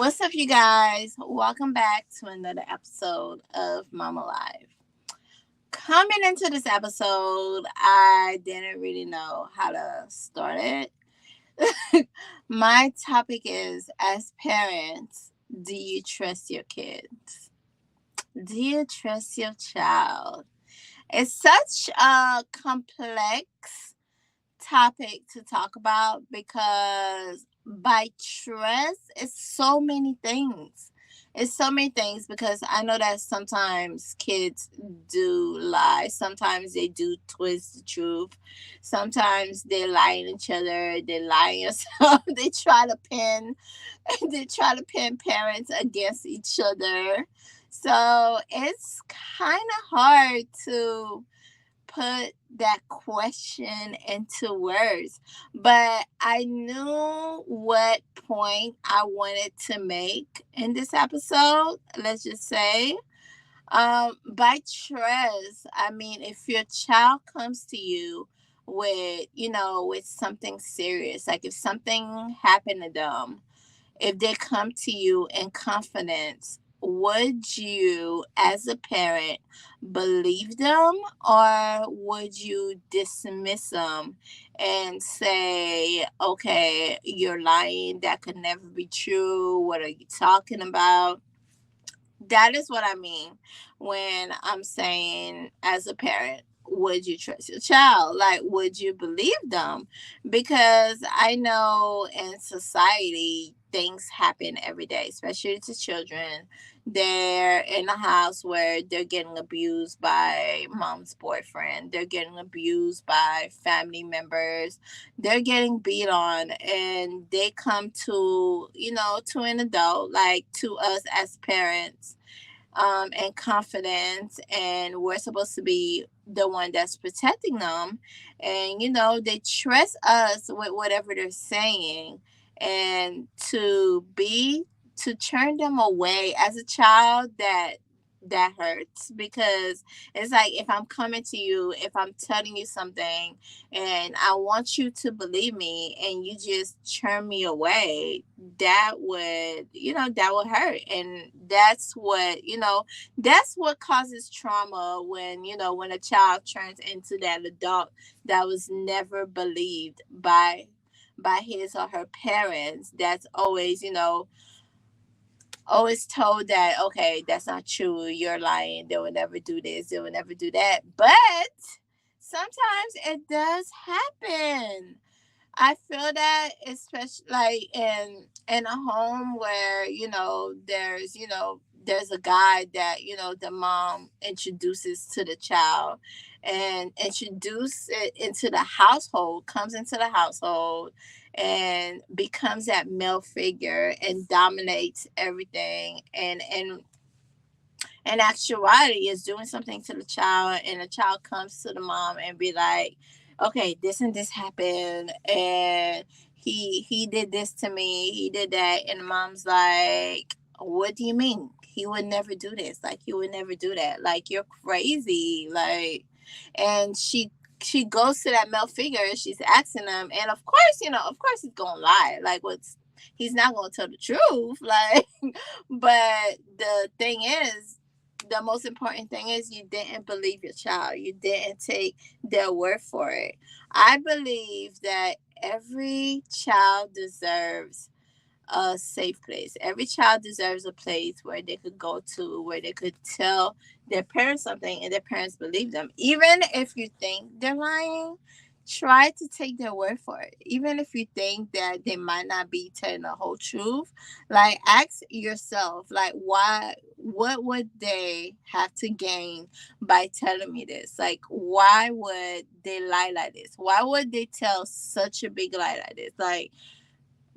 What's up, you guys? Welcome back to another episode of Mama Live. Coming into this episode, I didn't really know how to start it. My topic is, as parents, do you trust your kids? Do you trust your child? It's such a complex topic to talk about because by trust, it's so many things. It's so many things because I know that sometimes kids do lie. Sometimes they do twist the truth. Sometimes they lie to each other. They lie yourself. They try to pin parents against each other. So it's kind of hard to put that question into words, but I knew what point I wanted to make in this episode. Let's just say, by trust, I mean, if your child comes to you with something serious, like if something happened to them, if they come to you in confidence, would you, as a parent, believe them, or would you dismiss them and say, okay, you're lying, that could never be true, what are you talking about? That is what I mean when I'm saying, as a parent, would you trust your child? Like, would you believe them? Because I know in society, things happen every day, especially to children. They're in a house where they're getting abused by mom's boyfriend, they're getting abused by family members, they're getting beat on, and they come to an adult, like to us as parents, and confidence, and we're supposed to be the one that's protecting them, and they trust us with whatever they're saying, and to turn them away as a child, that hurts, because it's like, if I'm coming to you, if I'm telling you something and I want you to believe me, and you just turn me away, that would hurt. And that's what causes trauma, when a child turns into that adult that was never believed by his or her parents, that's always told that, okay, that's not true, you're lying, they will never do this, they will never do that. But sometimes it does happen. I feel that, especially like in a home where there's a guy that the mom introduces to the child, and introduce it into the household, comes into the household, and becomes that male figure and dominates everything, and in actuality is doing something to the child, and the child comes to the mom and be like, okay, this and this happened, and he did this to me, he did that, and the mom's like, what do you mean, he would never do this, like, he would never do that, like, you're crazy, like. And she goes to that male figure, and she's asking him, and of course he's gonna lie, like, what's he's not gonna tell the truth, like. But the thing is, the most important thing is, you didn't believe your child. You didn't take their word for it. I believe that every child deserves a safe place. Every child deserves a place where they could go to, where they could tell their parents something and their parents believe them. Even if you think they're lying, try to take their word for it. Even if you think that they might not be telling the whole truth, like, ask yourself, like, what would they have to gain by telling me this? Like, why would they lie like this? Why would they tell such a big lie like this? Like,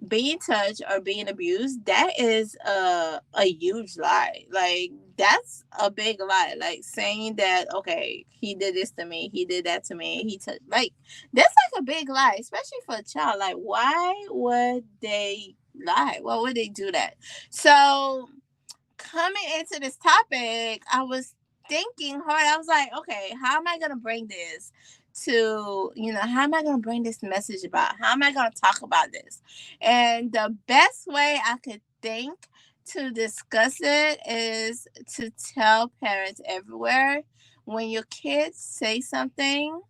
being touched or being abused, that is a huge lie. Like, that's a big lie. Like, saying that, okay, he did this to me, he did that to me, he took, like, that's like a big lie, especially for a child. Like, why would they lie? Why would they do that? So, coming into this topic, I was thinking hard. I was like, okay, how am I gonna bring this how am I gonna bring this message about? How am I gonna talk about this? And the best way I could think to discuss it is to tell parents everywhere, when your kids say something,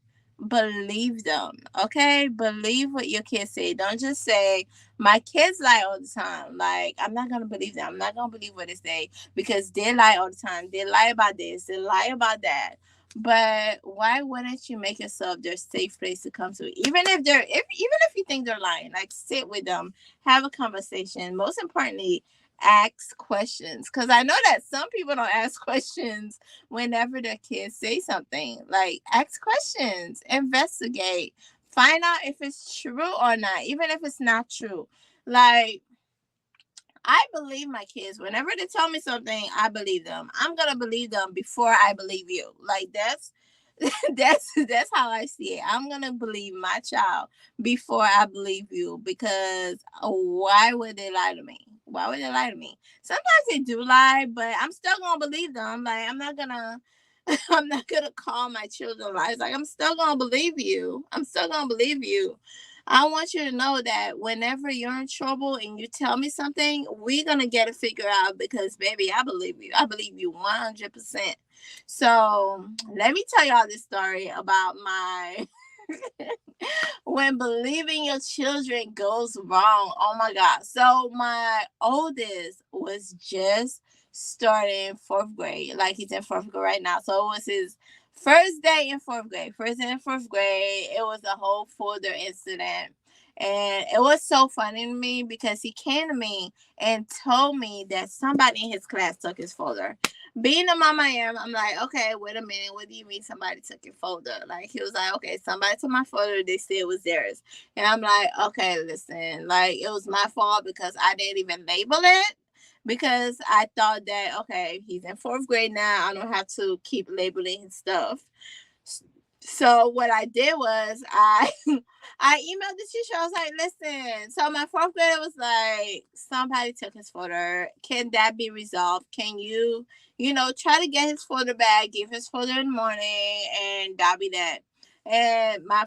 believe them. Okay, believe what your kids say. Don't just say my kids lie all the time. Like, I'm not gonna believe them. I'm not gonna believe what they say because they lie all the time. They lie about this, they lie about that. But why wouldn't you make yourself their safe place to come to? Even if even if you think they're lying, like, sit with them, have a conversation. Most importantly, ask questions. Because I know that some people don't ask questions whenever their kids say something. Like, ask questions, investigate, find out if it's true or not, even if it's not true. Like, I believe my kids. Whenever they tell me something, I believe them. I'm gonna believe them before I believe you. Like, that's that's how I see it. I'm gonna believe my child before I believe you, because why would they lie to me? Why would they lie to me? Sometimes they do lie, but I'm still gonna believe them. Like, I'm not gonna I'm not gonna call my children lies. Like, I'm still gonna believe you. I'm still gonna believe you. I want you to know that whenever you're in trouble and you tell me something, we're gonna get it figured out, because baby, I believe you. I believe you 100%. So let me tell y'all this story about my when believing your children goes wrong. Oh my God. So my oldest was just starting fourth grade. Like, he's in fourth grade right now. So it was his first day in fourth grade. First day in fourth grade. It was a whole folder incident. And it was so funny to me because he came to me and told me that somebody in his class took his folder. Being the mom I am, I'm like, okay, wait a minute. What do you mean somebody took your folder? Like, he was like, okay, somebody took my folder. They said it was theirs. And I'm like, okay, listen, like, it was my fault because I didn't even label it, because I thought that, okay, he's in fourth grade now. I don't have to keep labeling his stuff. So what I did was I emailed the teacher. I was like, listen. So my fourth grader was like, somebody took his folder. Can that be resolved? Can you, try to get his folder back, give his folder in the morning, and that'll be that. And my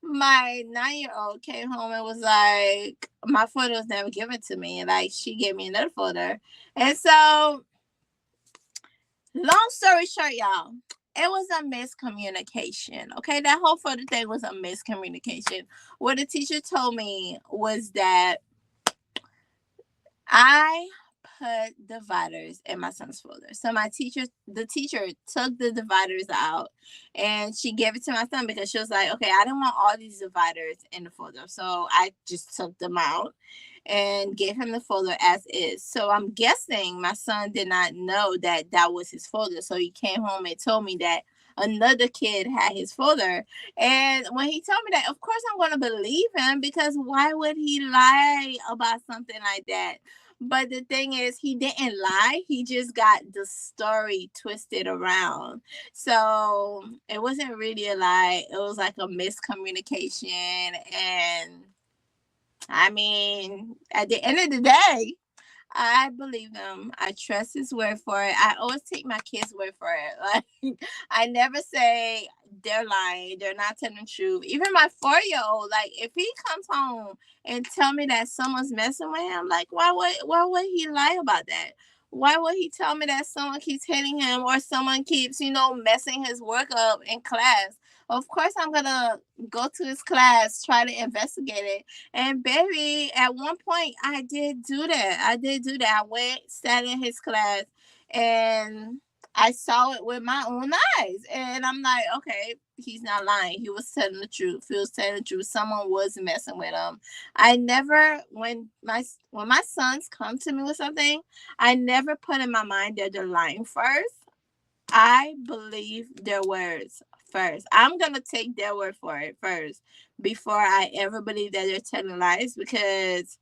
9-year-old came home and was like, my folder was never given to me. And, like, she gave me another folder. And so, long story short, y'all, it was a miscommunication. Okay, that whole photo thing was a miscommunication. What the teacher told me was that I put dividers in my son's folder. So the teacher took the dividers out and she gave it to my son because she was like, okay, I didn't want all these dividers in the folder. So I just took them out and gave him the folder as is. So I'm guessing my son did not know that that was his folder. So he came home and told me that another kid had his folder. And when he told me that, of course I'm going to believe him, because why would he lie about something like that? But the thing is, he didn't lie. He just got the story twisted around. So it wasn't really a lie. It was like a miscommunication. And I mean, at the end of the day, I believe him. I trust his word for it. I always take my kids' word for it. Like, I never say they're lying. They're not telling the truth. Even my 4-year-old, like, if he comes home and tell me that someone's messing with him, like, why would he lie about that? Why would he tell me that someone keeps hitting him or someone keeps, messing his work up in class? Of course, I'm gonna go to his class, try to investigate it. And baby, at one point, I did do that. I went, sat in his class, and I saw it with my own eyes. And I'm like, okay, he's not lying. He was telling the truth. He was telling the truth. Someone was messing with him. I never, when my sons come to me with something, I never put in my mind that they're lying first. I believe their words first. I'm going to take their word for it first before I ever believe that they're telling lies, because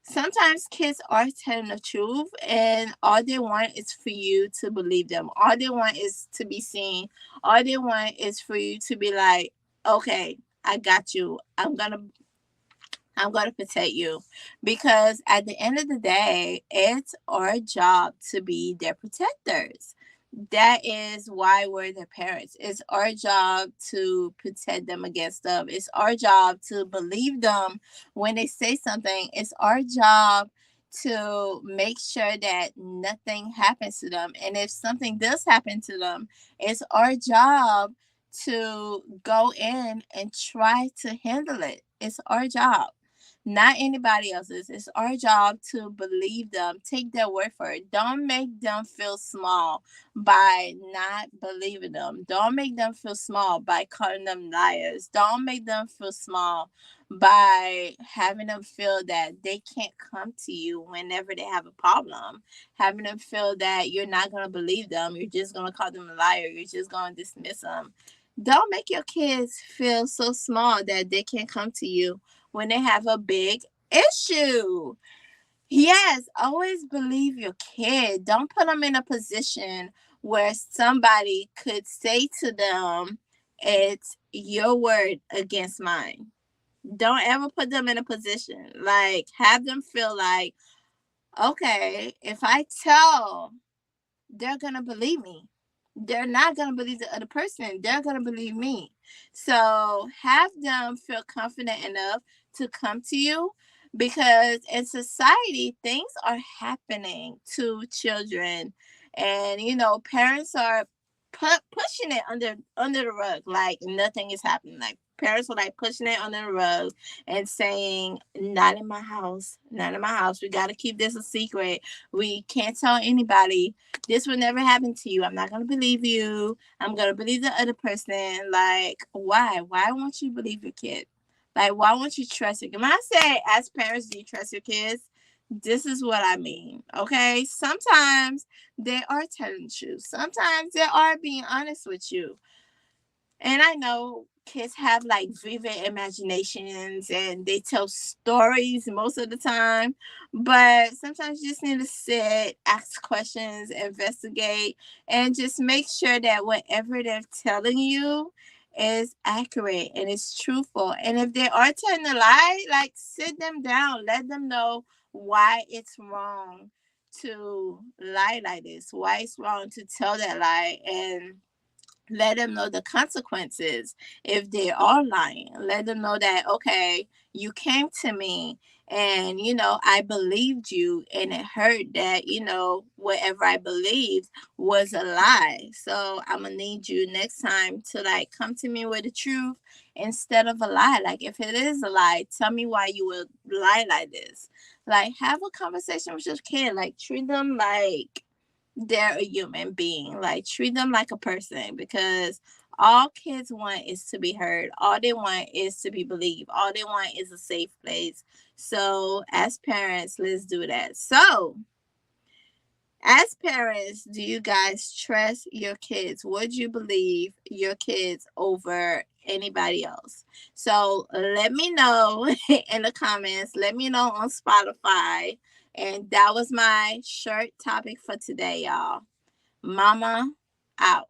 sometimes kids are telling the truth and all they want is for you to believe them. All they want is to be seen. All they want is for you to be like, okay, I got you. I'm gonna protect you, because at the end of the day, it's our job to be their protectors. That is why we're their parents. It's our job to protect them against them. It's our job to believe them when they say something. It's our job to make sure that nothing happens to them. And if something does happen to them, it's our job to go in and try to handle it. It's our job, not anybody else's. It's our job to believe them, take their word for it. Don't make them feel small by not believing them. Don't make them feel small by calling them liars. Don't make them feel small by having them feel that they can't come to you whenever they have a problem. Having them feel that you're not going to believe them. You're just going to call them a liar. You're just going to dismiss them. Don't make your kids feel so small that they can't come to you when they have a big issue. Yes, always believe your kid. Don't put them in a position where somebody could say to them, it's your word against mine. Don't ever put them in a position. Like, have them feel like, okay, if I tell, they're going to believe me. They're not going to believe the other person. They're going to believe me. So have them feel confident enough to come to you, because in society, things are happening to children. And, parents are pushing it under the rug like nothing is happening. Like parents are like pushing it under the rug and saying, not in my house, not in my house. We got to keep this a secret. We can't tell anybody. This will never happen to you. I'm not going to believe you. I'm going to believe the other person. Like, why? Why won't you believe your kid? Like, why won't you trust your kid? When I say, as parents, do you trust your kids? This is what I mean. Okay. Sometimes they are telling the truth. Sometimes they are being honest with you. And I know kids have like vivid imaginations and they tell stories most of the time, but sometimes you just need to sit, ask questions, investigate, and just make sure that whatever they're telling you is accurate and it's truthful. And if they are telling a lie, like sit them down, let them know why it's wrong to lie like this, why it's wrong to tell that lie, and let them know the consequences if they are lying. Let them know that, okay, you came to me and, I believed you and it hurt that, whatever I believed was a lie. So I'm going to need you next time to like come to me with the truth instead of a lie. Like if it is a lie, tell me why you would lie like this. Like have a conversation with your kid. Like treat them like they're a human being. Like treat them like a person, because all kids want is to be heard. All they want is to be believed. All they want is a safe place. So as parents, let's do that. So as parents, do you guys trust your kids? Would you believe your kids over anybody else? So let me know in the comments. Let me know on Spotify. And that was my short topic for today, y'all. Mama out.